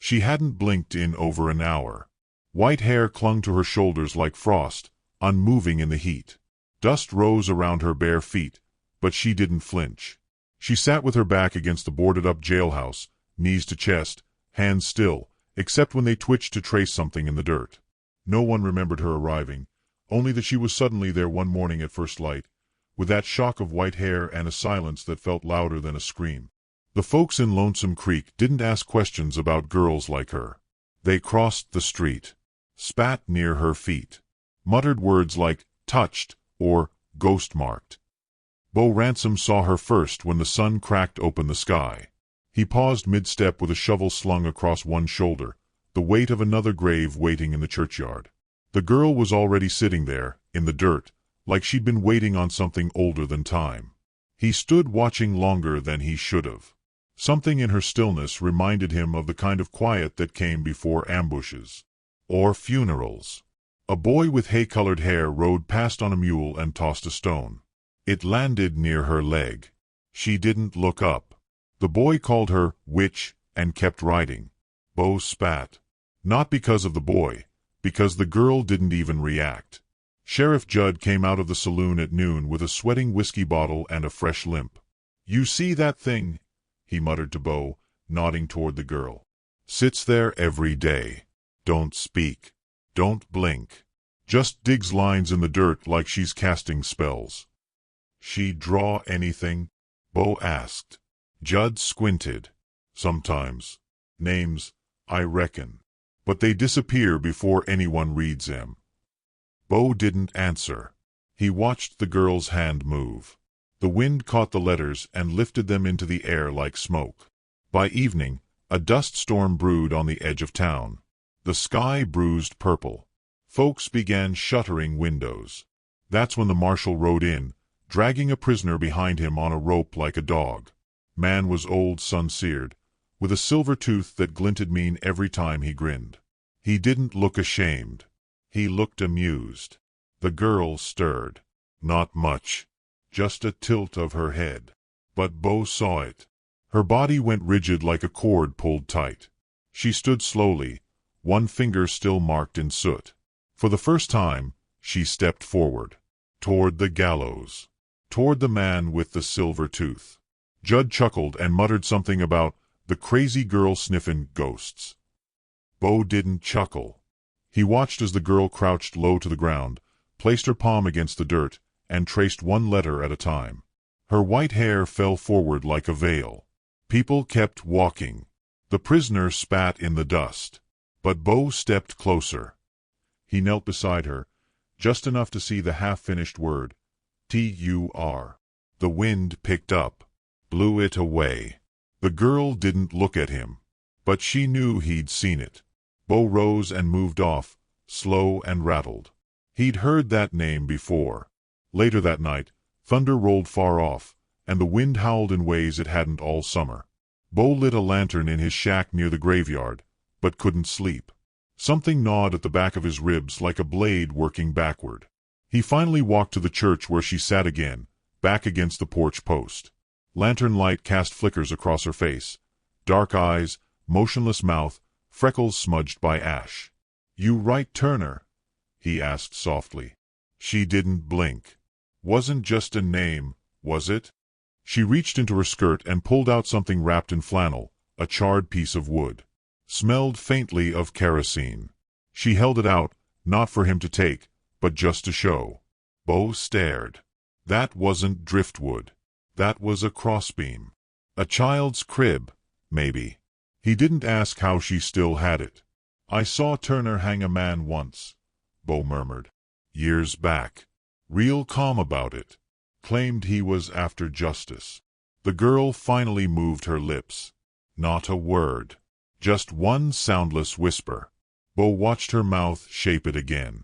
She hadn't blinked in over an hour. White hair clung to her shoulders like frost, unmoving in the heat. Dust rose around her bare feet, but she didn't flinch. She sat with her back against the boarded-up jailhouse, knees to chest, hands still, except when they twitched to trace something in the dirt. No one remembered her arriving, only that she was suddenly there one morning at first light, with that shock of white hair and a silence that felt louder than a scream. The folks in Lonesome Creek didn't ask questions about girls like her. They crossed the street, spat near her feet, muttered words like touched or ghost-marked. Bo Ransom saw her first when the sun cracked open the sky. He paused mid-step with a shovel slung across one shoulder, the weight of another grave waiting in the churchyard. The girl was already sitting there, in the dirt, like she'd been waiting on something older than time. He stood watching longer than he should have. Something in her stillness reminded him of the kind of quiet that came before ambushes. Or funerals. A boy with hay-colored hair rode past on a mule and tossed a stone. It landed near her leg. She didn't look up. The boy called her witch and kept riding. Bo spat. Not because of the boy, because the girl didn't even react. Sheriff Judd came out of the saloon at noon with a sweating whiskey bottle and a fresh limp. "You see that thing?" he muttered to Bo, nodding toward the girl. "Sits there every day. Don't speak. Don't blink. Just digs lines in the dirt like she's casting spells." "She draw anything?" Bo asked. Judd squinted. "Sometimes. Names, I reckon. But they disappear before anyone reads them." Bo didn't answer. He watched the girl's hand move. The wind caught the letters and lifted them into the air like smoke. By evening, a dust storm brewed on the edge of town. The sky bruised purple. Folks began shuttering windows. That's when the marshal rode in, dragging a prisoner behind him on a rope like a dog. Man was old, sun-seared, with a silver tooth that glinted mean every time he grinned. He didn't look ashamed. He looked amused. The girl stirred. Not much. Just a tilt of her head. But Bo saw it. Her body went rigid like a cord pulled tight. She stood slowly, one finger still marked in soot. For the first time, she stepped forward. Toward the gallows. Toward the man with the silver tooth. Judd chuckled and muttered something about the crazy girl sniffing ghosts. Bo didn't chuckle. He watched as the girl crouched low to the ground, placed her palm against the dirt, and traced one letter at a time. Her white hair fell forward like a veil. People kept walking. The prisoner spat in the dust. But Bo stepped closer. He knelt beside her, just enough to see the half-finished word, T-U-R. The wind picked up, blew it away. The girl didn't look at him, but she knew he'd seen it. Bo rose and moved off, slow and rattled. He'd heard that name before. Later that night, thunder rolled far off, and the wind howled in ways it hadn't all summer. Bo lit a lantern in his shack near the graveyard, but couldn't sleep. Something gnawed at the back of his ribs like a blade working backward. He finally walked to the church where she sat again, back against the porch post. Lantern light cast flickers across her face. Dark eyes, motionless mouth, freckles smudged by ash. "You right, Turner?" he asked softly. She didn't blink. "Wasn't just a name, was it?" She reached into her skirt and pulled out something wrapped in flannel, a charred piece of wood. Smelled faintly of kerosene. She held it out, not for him to take, but just to show. Bo stared. That wasn't driftwood. That was a crossbeam. A child's crib, maybe. He didn't ask how she still had it. "I saw Turner hang a man once," Bo murmured. "Years back. Real calm about it. Claimed he was after justice." The girl finally moved her lips. Not a word. Just one soundless whisper. Bo watched her mouth shape it again.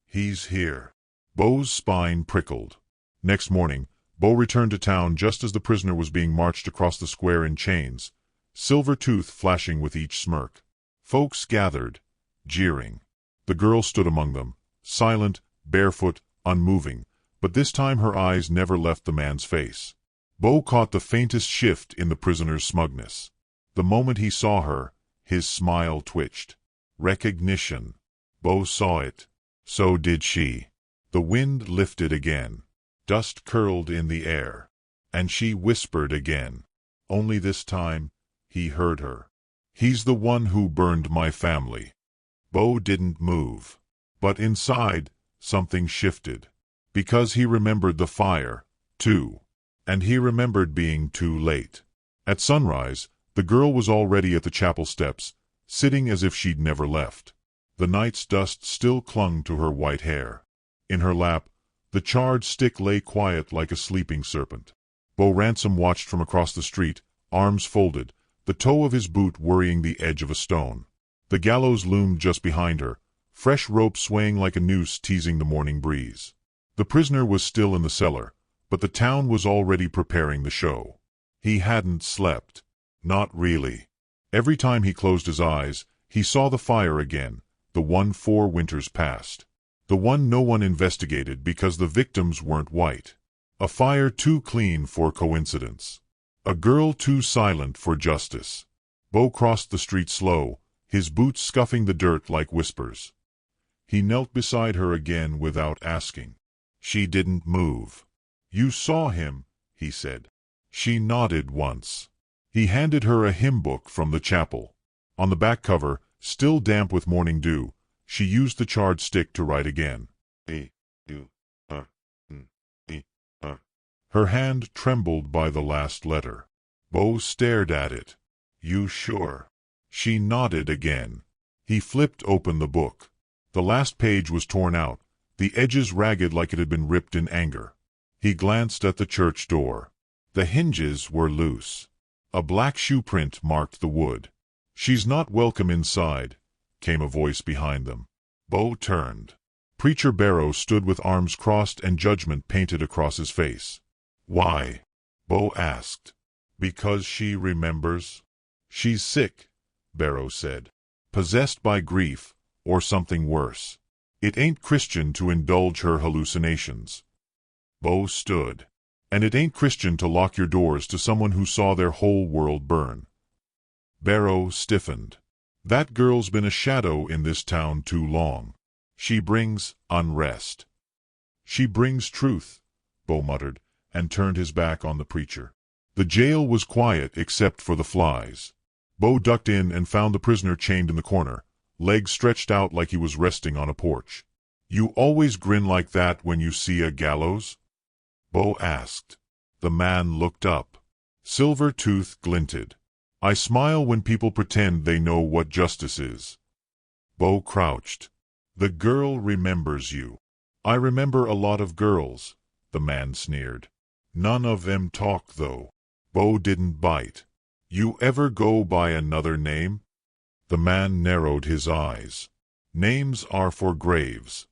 "He's here." Bo's spine prickled. Next morning, Bo returned to town just as the prisoner was being marched across the square in chains, silver tooth flashing with each smirk. Folks gathered, jeering. The girl stood among them, silent, barefoot, unmoving, but this time her eyes never left the man's face. Bo caught the faintest shift in the prisoner's smugness. The moment he saw her, His smile twitched. Recognition. Bo saw it. So did she. The wind lifted again. Dust curled in the air. And she whispered again. Only this time, he heard her. He's the one who burned my family. Bo didn't move. But inside, something shifted. Because he remembered the fire, too. And he remembered being too late. At sunrise, the girl was already at the chapel steps, sitting as if she'd never left. The night's dust still clung to her white hair. In her lap, the charred stick lay quiet like a sleeping serpent. Bo Ransom watched from across the street, arms folded, the toe of his boot worrying the edge of a stone. The gallows loomed just behind her, fresh rope swaying like a noose teasing the morning breeze. The prisoner was still in the cellar, but the town was already preparing the show. He hadn't slept. Not really. Every time he closed his eyes, he saw the fire again, the one 4 winters past. The one no one investigated because the victims weren't white. A fire too clean for coincidence. A girl too silent for justice. Bo crossed the street slow, his boots scuffing the dirt like whispers. He knelt beside her again without asking. She didn't move. You saw him, he said. She nodded once. He handed her a hymn book from the chapel. On the back cover, still damp with morning dew, she used the charred stick to write again. Her hand trembled by the last letter. Bo stared at it. You sure? She nodded again. He flipped open the book. The last page was torn out, the edges ragged like it had been ripped in anger. He glanced at the church door. The hinges were loose. A black shoe print marked the wood. She's not welcome inside, came a voice behind them. Bo turned. Preacher Barrow stood with arms crossed and judgment painted across his face. Why? Bo asked. Because she remembers? She's sick, Barrow said. Possessed by grief, or something worse. It ain't Christian to indulge her hallucinations. Bo stood. And it ain't Christian to lock your doors to someone who saw their whole world burn. Barrow stiffened. That girl's been a shadow in this town too long. She brings unrest. She brings truth, Bo muttered, and turned his back on the preacher. The jail was quiet except for the flies. Bo ducked in and found the prisoner chained in the corner, legs stretched out like he was resting on a porch. You always grin like that when you see a gallows? Bo asked. The man looked up. Silver tooth glinted. I smile when people pretend they know what justice is. Bo crouched. The girl remembers you. I remember a lot of girls, the man sneered. None of them talk, though. Bo didn't bite. You ever go by another name? The man narrowed his eyes. Names are for graves.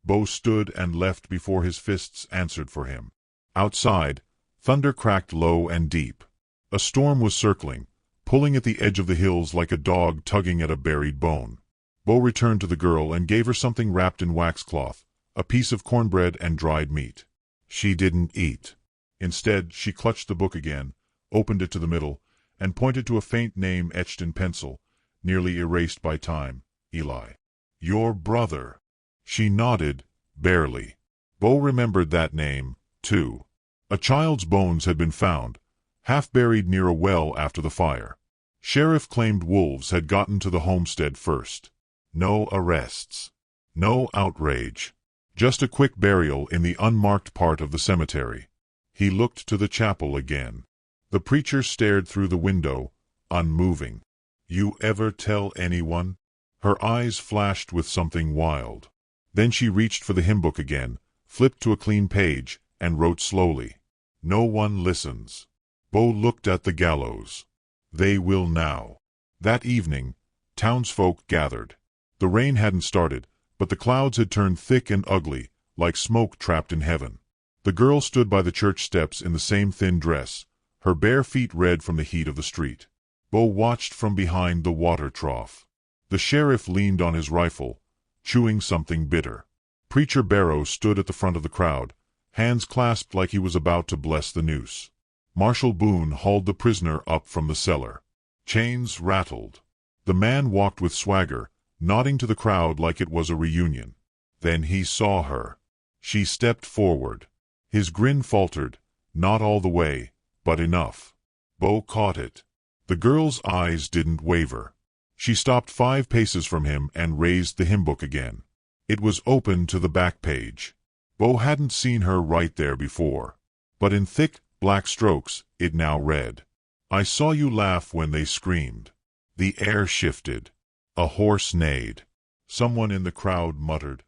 Bo stood and left before his fists answered for him. Outside, thunder cracked low and deep. A storm was circling, pulling at the edge of the hills like a dog tugging at a buried bone. Bo returned to the girl and gave her something wrapped in waxcloth, a piece of cornbread and dried meat. She didn't eat. Instead, she clutched the book again, opened it to the middle, and pointed to a faint name etched in pencil, nearly erased by time. Eli. Your brother. She nodded, barely. Bo remembered that name, too. A child's bones had been found, half buried near a well after the fire. Sheriff claimed wolves had gotten to the homestead first. No arrests. No outrage. Just a quick burial in the unmarked part of the cemetery. He looked to the chapel again. The preacher stared through the window, unmoving. You ever tell anyone? Her eyes flashed with something wild. Then she reached for the hymn book again, flipped to a clean page, and wrote slowly. No one listens. Bo looked at the gallows. They will now. That evening, townsfolk gathered. The rain hadn't started, but the clouds had turned thick and ugly, like smoke trapped in heaven. The girl stood by the church steps in the same thin dress, her bare feet red from the heat of the street. Bo watched from behind the water trough. The sheriff leaned on his rifle, chewing something bitter. Preacher Barrow stood at the front of the crowd, hands clasped like he was about to bless the noose. Marshal Boone hauled the prisoner up from the cellar. Chains rattled. The man walked with swagger, nodding to the crowd like it was a reunion. Then he saw her. She stepped forward. His grin faltered, not all the way, but enough. Bo caught it. The girl's eyes didn't waver. She stopped 5 paces from him and raised the hymn book again. It was open to the back page. Bo hadn't seen her write there before. But in thick, black strokes, it now read, "I saw you laugh when they screamed." The air shifted. A horse neighed. Someone in the crowd muttered,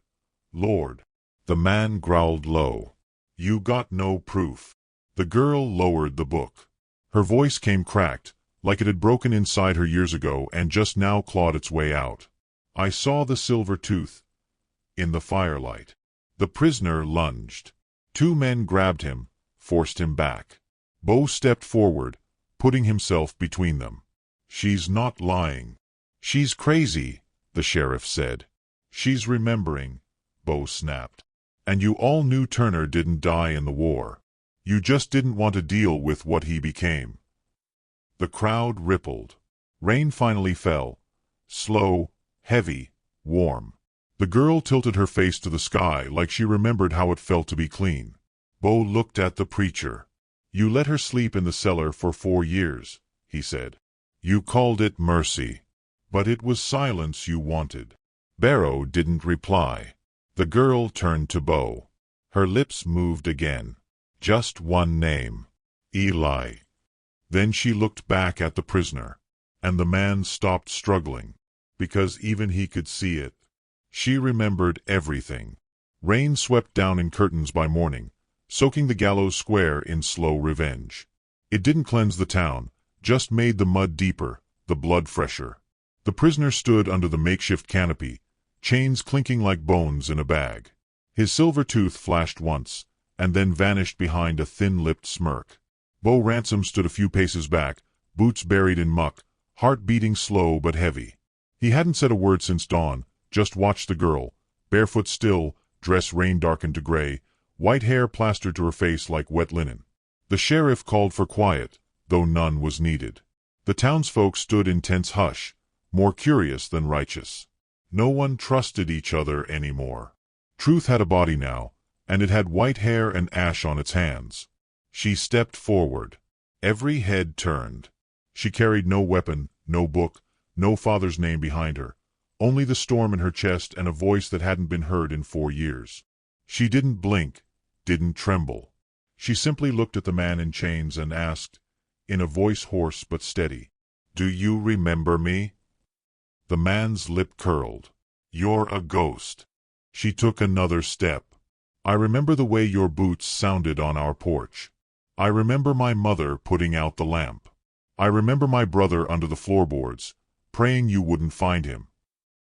"Lord." The man growled low, "You got no proof." The girl lowered the book. Her voice came cracked, like it had broken inside her years ago and just now clawed its way out. "I saw the silver tooth in the firelight." The prisoner lunged. 2 men grabbed him, forced him back. Bo stepped forward, putting himself between them. "She's not lying." "She's crazy," the sheriff said. "She's remembering," Bo snapped. "And you all knew Turner didn't die in the war. You just didn't want to deal with what he became." The crowd rippled. Rain finally fell. Slow, heavy, warm. The girl tilted her face to the sky like she remembered how it felt to be clean. Bo looked at the preacher. "You let her sleep in the cellar for 4 years, he said. "You called it mercy. But it was silence you wanted." Barrow didn't reply. The girl turned to Bo. Her lips moved again. Just one name. Eli. Then she looked back at the prisoner. And the man stopped struggling. Because even he could see it. She remembered everything. Rain swept down in curtains by morning, soaking the gallows square in slow revenge. It didn't cleanse the town, just made the mud deeper, the blood fresher. The prisoner stood under the makeshift canopy, chains clinking like bones in a bag. His silver tooth flashed once, and then vanished behind a thin-lipped smirk. Bo Ransom stood a few paces back, boots buried in muck, heart beating slow but heavy. He hadn't said a word since dawn, just watched the girl, barefoot still, dress rain-darkened to gray, white hair plastered to her face like wet linen. The sheriff called for quiet, though none was needed. The townsfolk stood in tense hush, more curious than righteous. No one trusted each other anymore. Truth had a body now, and it had white hair and ash on its hands. She stepped forward. Every head turned. She carried no weapon, no book, no father's name behind her, only the storm in her chest and a voice that hadn't been heard in 4 years. She didn't blink, didn't tremble. She simply looked at the man in chains and asked, in a voice hoarse but steady, "Do you remember me?" The man's lip curled. "You're a ghost." She took another step. "I remember the way your boots sounded on our porch. I remember my mother putting out the lamp. I remember my brother under the floorboards, praying you wouldn't find him."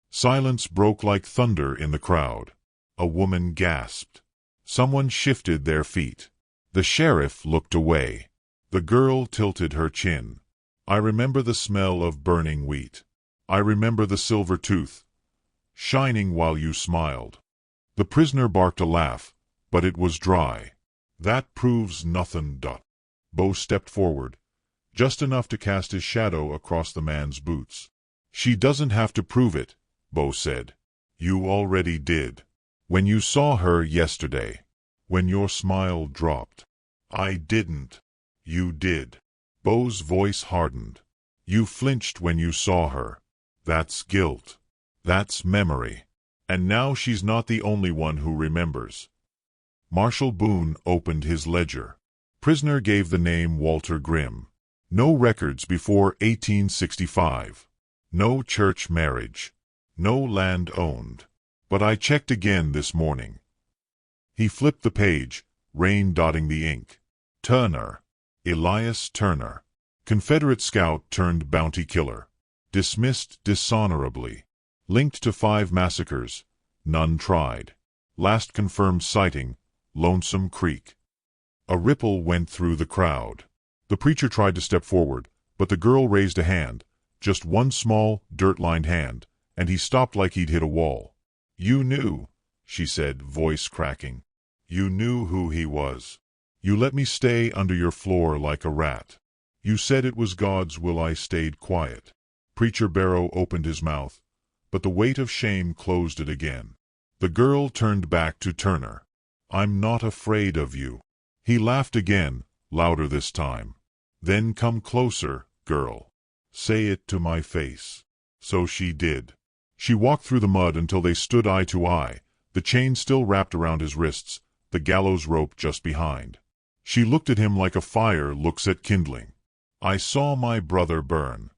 Silence broke like thunder in the crowd. A woman gasped. Someone shifted their feet. The sheriff looked away. The girl tilted her chin. "I remember the smell of burning wheat. I remember the silver tooth, shining while you smiled." The prisoner barked a laugh, but it was dry. "That proves nothing, Dot." Bo stepped forward, just enough to cast his shadow across the man's boots. "She doesn't have to prove it," Bo said. "You already did. When you saw her yesterday. When your smile dropped." "I didn't." "You did." Bo's voice hardened. "You flinched when you saw her. That's guilt. That's memory. And now she's not the only one who remembers." Marshal Boone opened his ledger. Prisoner gave the name Walter Grimm. No records before 1865. No church marriage. No land owned. "But I checked again this morning." He flipped the page, rain dotting the ink. Turner. Elias Turner. Confederate scout turned bounty killer. Dismissed dishonorably. Linked to 5 massacres. None tried. Last confirmed sighting, Lonesome Creek. A ripple went through the crowd. The preacher tried to step forward, but the girl raised a hand, just one small, dirt-lined hand, and he stopped like he'd hit a wall. "You knew," she said, voice cracking. "You knew who he was. You let me stay under your floor like a rat. You said it was God's will I stayed quiet. Preacher Barrow opened his mouth, but the weight of shame closed it again. The girl turned back to Turner. "I'm not afraid of you." He laughed again, louder this time. "Then come closer, girl. Say it to my face." So she did. She walked through the mud until they stood eye to eye, the chain still wrapped around his wrists, the gallows rope just behind. She looked at him like a fire looks at kindling. "I saw my brother burn.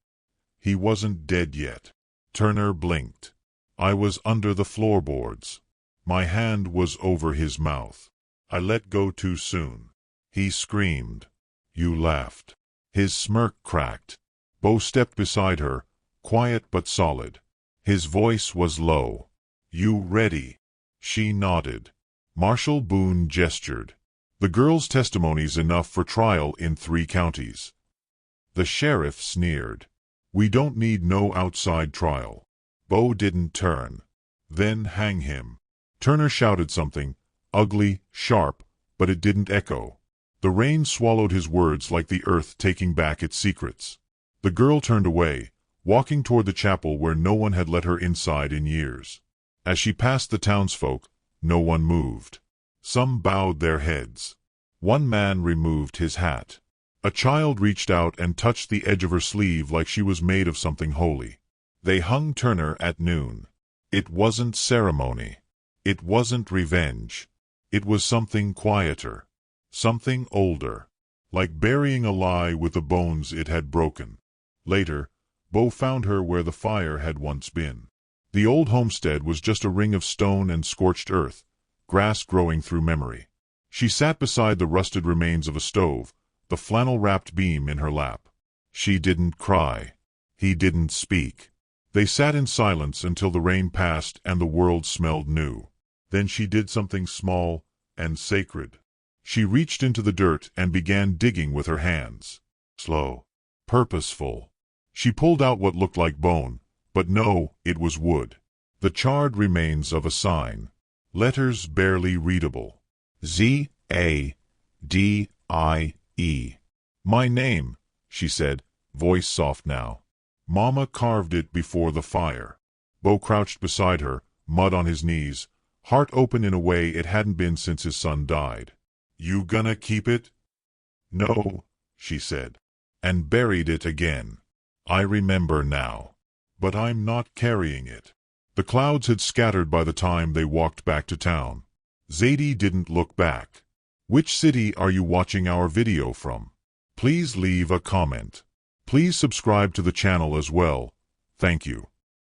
He wasn't dead yet." Turner blinked. "I was under the floorboards. My hand was over his mouth. I let go too soon." He screamed. "You laughed." His smirk cracked. Bo stepped beside her, quiet but solid. His voice was low. "You ready?" She nodded. Marshal Boone gestured. "The girl's testimony's enough for trial in 3 counties. The sheriff sneered. "We don't need no outside trial." Bo didn't turn. "Then hang him." Turner shouted something, ugly, sharp, but it didn't echo. The rain swallowed his words like the earth taking back its secrets. The girl turned away, walking toward the chapel where no one had let her inside in years. As she passed the townsfolk, no one moved. Some bowed their heads. One man removed his hat. A child reached out and touched the edge of her sleeve like she was made of something holy. They hung Turner at noon. It wasn't ceremony. It wasn't revenge. It was something quieter. Something older. Like burying a lie with the bones it had broken. Later, Bo found her where the fire had once been. The old homestead was just a ring of stone and scorched earth, grass growing through memory. She sat beside the rusted remains of a stove, the flannel-wrapped beam in her lap. She didn't cry. He didn't speak. They sat in silence until the rain passed and the world smelled new. Then she did something small and sacred. She reached into the dirt and began digging with her hands. Slow. Purposeful. She pulled out what looked like bone, but no, it was wood. The charred remains of a sign. Letters barely readable. Z-A-D-I-E. "My name," she said, voice soft now. "Mama carved it before the fire." Bo crouched beside her, mud on his knees, heart open in a way it hadn't been since his son died. "You gonna keep it?" "No," she said. "And buried it again. I remember now. But I'm not carrying it." The clouds had scattered by the time they walked back to town. Zadie didn't look back. Which city are you watching our video from? Please leave a comment. Please subscribe to the channel as well. Thank you.